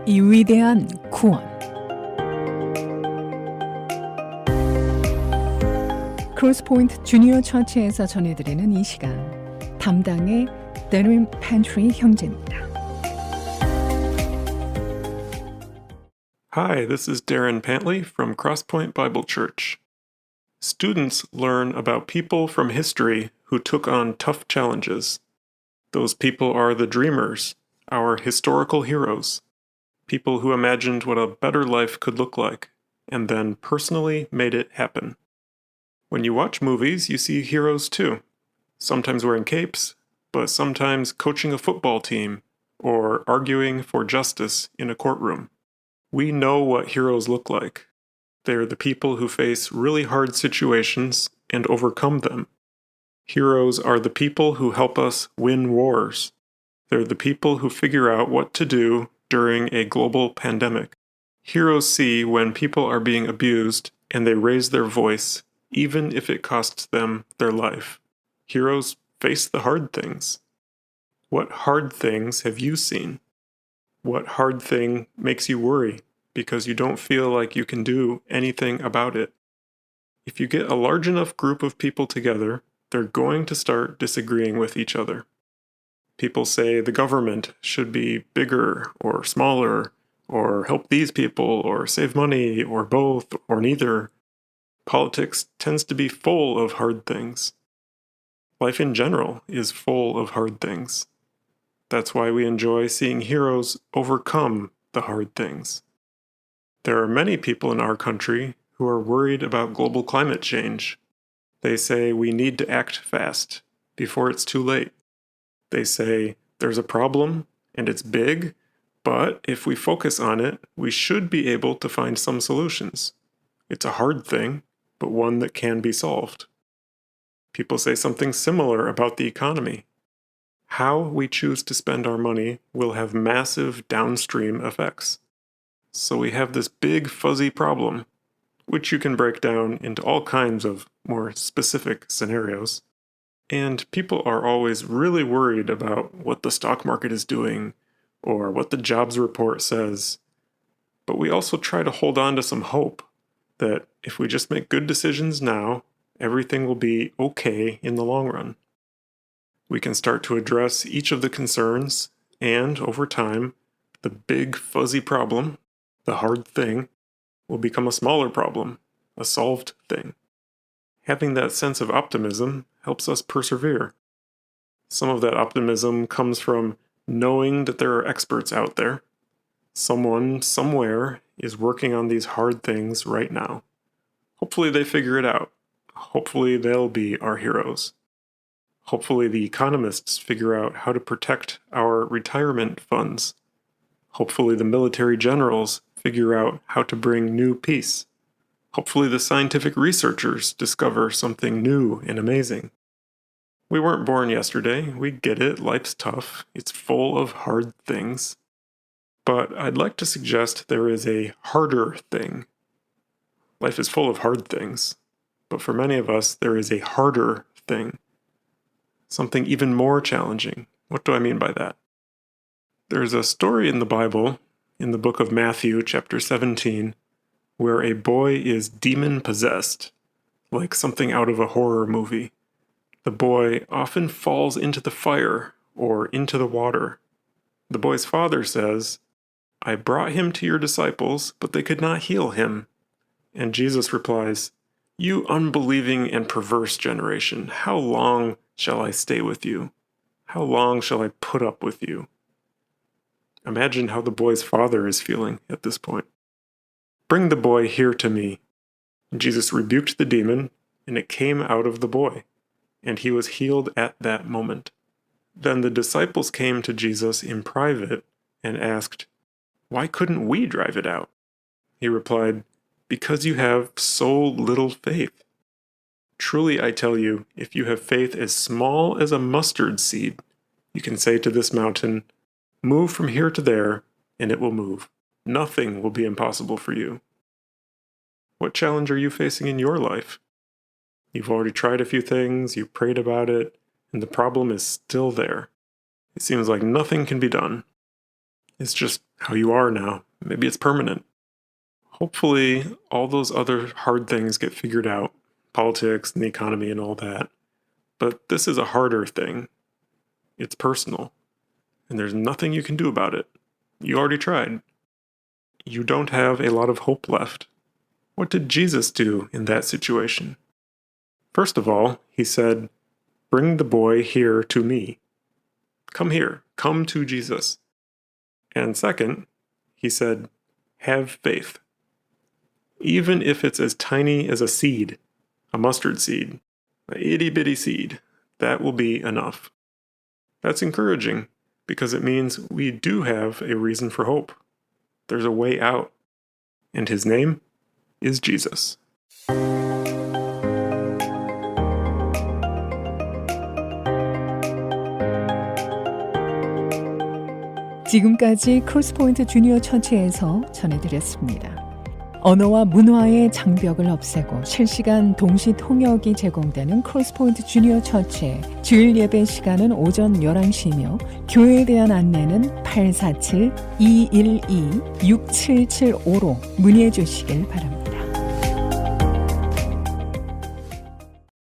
이 위대한 구원. 크로스포인트 주니어 처치에서 전해드리는 이 시간, 담당의 Darin Pantley 형제입니다. Hi, this is Darin Pantley from Crosspoint Bible Church. Students learn about people from history who took on tough challenges. Those people are the dreamers, our historical heroes, people who imagined what a better life could look like, and then personally made it happen. When you watch movies, you see heroes too, sometimes wearing capes, but sometimes coaching a football team or arguing for justice in a courtroom. We know what heroes look like. They're the people who face really hard situations and overcome them. Heroes are the people who help us win wars. They're the people who figure out what to do during a global pandemic. Heroes see when people are being abused and they raise their voice, even if it costs them their life. Heroes face the hard things. What hard things have you seen? What hard thing makes you worry because you don't feel like you can do anything about it? If you get a large enough group of people together, they're going to start disagreeing with each other. People say the government should be bigger or smaller, or help these people, or save money, or both, or neither. Politics tends to be full of hard things. Life in general is full of hard things. That's why we enjoy seeing heroes overcome the hard things. There are many people in our country who are worried about global climate change. They say we need to act fast before it's too late. They say there's a problem and it's big, but if we focus on it, we should be able to find some solutions. It's a hard thing, but one that can be solved. People say something similar about the economy. How we choose to spend our money will have massive downstream effects. So we have this big fuzzy problem, which you can break down into all kinds of more specific scenarios. And people are always really worried about what the stock market is doing or what the jobs report says. But we also try to hold on to some hope that if we just make good decisions now, everything will be okay in the long run. We can start to address each of the concerns, and over time, the big fuzzy problem, the hard thing, will become a smaller problem, a solved thing. Having that sense of optimism helps us persevere. Some of that optimism comes from knowing that there are experts out there. Someone, somewhere, is working on these hard things right now. Hopefully they figure it out. Hopefully they'll be our heroes. Hopefully the economists figure out how to protect our retirement funds. Hopefully the military generals figure out how to bring new peace. Hopefully the scientific researchers discover something new and amazing. We weren't born yesterday. We get it. Life's tough. It's full of hard things. But I'd like to suggest there is a harder thing. Life is full of hard things, but for many of us, there is a harder thing. Something even more challenging. What do I mean by that? There's a story in the Bible, in the book of Matthew, chapter 17, where a boy is demon-possessed, like something out of a horror movie. The boy often falls into the fire or into the water. The boy's father says, "I brought him to your disciples, but they could not heal him." And Jesus replies, "You unbelieving and perverse generation, how long shall I stay with you? How long shall I put up with you?" Imagine how the boy's father is feeling at this point. "Bring the boy here to me." Jesus rebuked the demon, and it came out of the boy, and he was healed at that moment. Then the disciples came to Jesus in private and asked, "Why couldn't we drive it out?" He replied, "Because you have so little faith. Truly I tell you, if you have faith as small as a mustard seed, you can say to this mountain, 'Move from here to there,' and it will move. Nothing will be impossible for you." What challenge are you facing in your life? You've already tried a few things, you've prayed about it, and the problem is still there. It seems like nothing can be done. It's just how you are now. Maybe it's permanent. Hopefully, all those other hard things get figured out, politics and the economy and all that. But this is a harder thing. It's personal, and there's nothing you can do about it. You already tried. You don't have a lot of hope left. What did Jesus do in that situation? First of all, he said, "Bring the boy here to me." Come here. Come to Jesus. And second, he said, "Have faith." Even if it's as tiny as a seed, a mustard seed, an itty-bitty seed, that will be enough. That's encouraging because it means we do have a reason for hope. There's a way out. And his name is Jesus. 지금까지 크로스포인트 주니어 처치에서 전해드렸습니다. 언어와 문화의 장벽을 없애고 실시간 동시 통역이 제공되는 크로스포인트 주니어 처치의 주일 예배 시간은 오전 11시이며 교회에 대한 안내는 847-212-6775로 문의해 주시길 바랍니다.